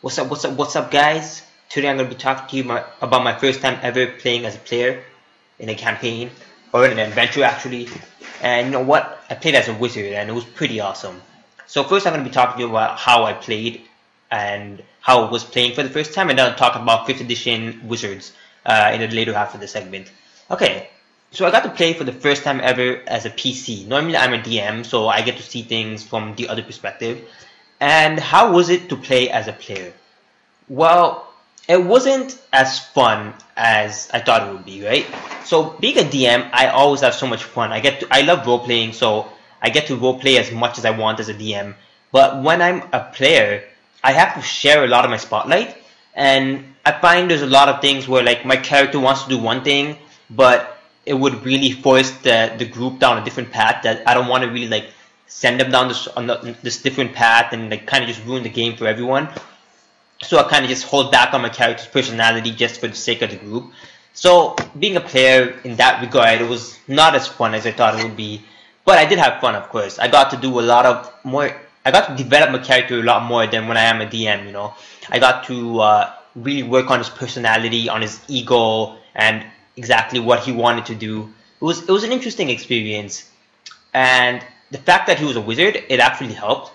What's up, guys? Today I'm going to be talking to you about my first time ever playing as a player in a campaign, or in an adventure actually. And you know what? I played as a wizard and it was pretty awesome. So first I'm going to be talking to you about how I played and how I was playing for the first time, and then I'll talk about 5th edition wizards in the later half of the segment. Okay, so I got to play for the first time ever as a PC. Normally I'm a DM, so I get to see things from the other perspective. And how was it to play as a player? Well, it wasn't as fun as I thought it would be, right? So being a DM, I always have so much fun. I love role playing, so I get to role play as much as I want as a DM. But when I'm a player, I have to share a lot of my spotlight, and I find there's a lot of things where like my character wants to do one thing, but it would really force the group down a different path that I don't want to really like send them down this different path and like kind of just ruin the game for everyone. So I kind of just hold back on my character's personality just for the sake of the group. So being a player in that regard, it was not as fun as I thought it would be. But I did have fun, of course. I got to do a lot of more. I got to develop my character a lot more than when I am a DM. You know, I got to really work on his personality, on his ego, and exactly what he wanted to do. It was an interesting experience, and the fact that he was a wizard, it actually helped.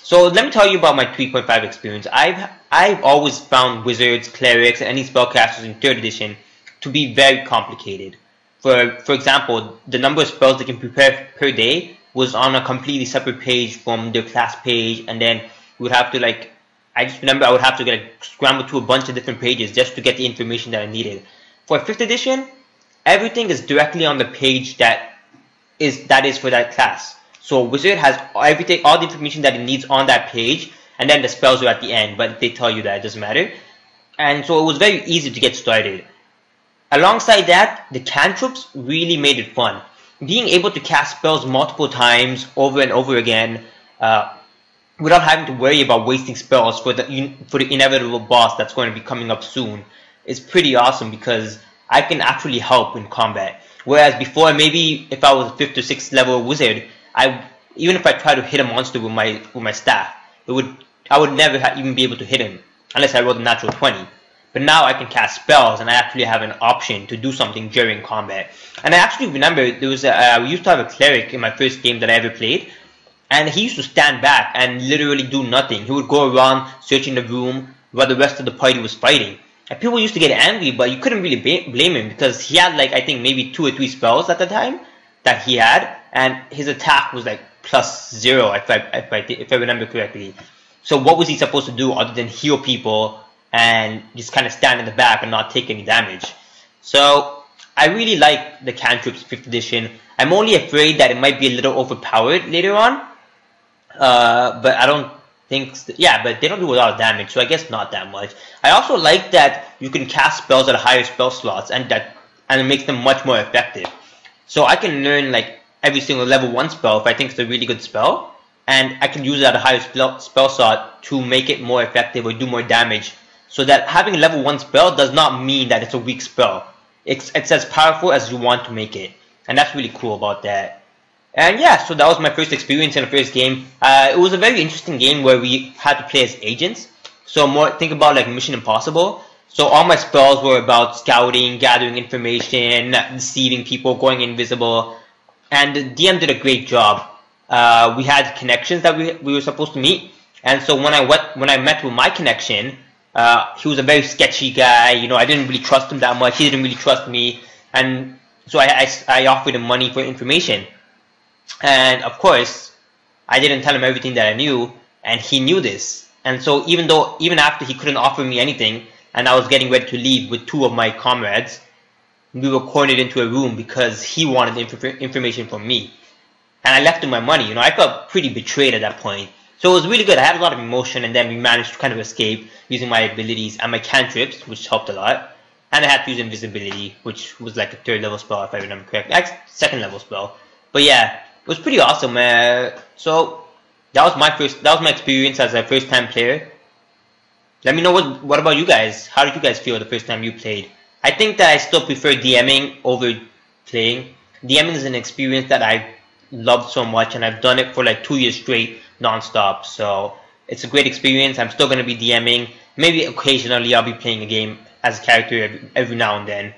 So let me tell you about my 3.5 experience. I've always found wizards, clerics, and any spellcasters in 3rd edition to be very complicated. For example, the number of spells they can prepare per day was on a completely separate page from their class page, and then we would have to like, I just remember I would have to like scramble to a bunch of different pages just to get the information that I needed. For 5th edition, everything is directly on the page that is for that class. So wizard has everything, all the information that it needs on that page, and then the spells are at the end, but they tell you that it doesn't matter. And so it was very easy to get started. Alongside that, the cantrips really made it fun. Being able to cast spells multiple times over and over again without having to worry about wasting spells for the inevitable boss that's going to be coming up soon is pretty awesome, because I can actually help in combat. Whereas before, maybe if I was a 5th or 6th level wizard, even if I try to hit a monster with my staff, I would never even be able to hit him unless I rolled a natural 20. But now I can cast spells, and I actually have an option to do something during combat. And I actually remember we used to have a cleric in my first game that I ever played, and he used to stand back and literally do nothing. He would go around searching the room while the rest of the party was fighting. And people used to get angry, but you couldn't really blame him, because he had like, I think maybe 2 or 3 spells at the time that he had, and his attack was like +0 if I remember correctly. So what was he supposed to do other than heal people and just kind of stand in the back and not take any damage? So I really like the cantrips 5th edition. I'm only afraid that it might be a little overpowered later on, but I don't think but they don't do a lot of damage, so I guess not that much. I also like that you can cast spells at higher spell slots, and it makes them much more effective. So I can learn like every single level 1 spell if I think it's a really good spell, and I can use it at a higher spell slot to make it more effective or do more damage. So that having a level 1 spell does not mean that it's a weak spell. It's as powerful as you want to make it, and that's really cool about that. And yeah, so that was my first experience in the first game. It was a very interesting game where we had to play as agents. So think about like Mission Impossible. So all my spells were about scouting, gathering information, deceiving people, going invisible. And the DM did a great job. We had connections that we were supposed to meet. And so when I met with my connection, he was a very sketchy guy. You know, I didn't really trust him that much. He didn't really trust me. And so I offered him money for information. And of course, I didn't tell him everything that I knew, and he knew this. And so even after he couldn't offer me anything, and I was getting ready to leave with 2 of my comrades, we were cornered into a room because he wanted information from me. And I left him my money. You know, I felt pretty betrayed at that point. So it was really good. I had a lot of emotion, and then we managed to kind of escape using my abilities and my cantrips, which helped a lot. And I had to use invisibility, which was like a 3rd level spell if I remember correctly. 2nd level spell. But yeah, it was pretty awesome. So that was my experience as a first time player. Let me know what about you guys? How did you guys feel the first time you played? I think that I still prefer DMing over playing. DMing is an experience that I loved so much, and I've done it for like 2 years straight, non-stop. So it's a great experience. I'm still going to be DMing, maybe occasionally I'll be playing a game as a character every now and then.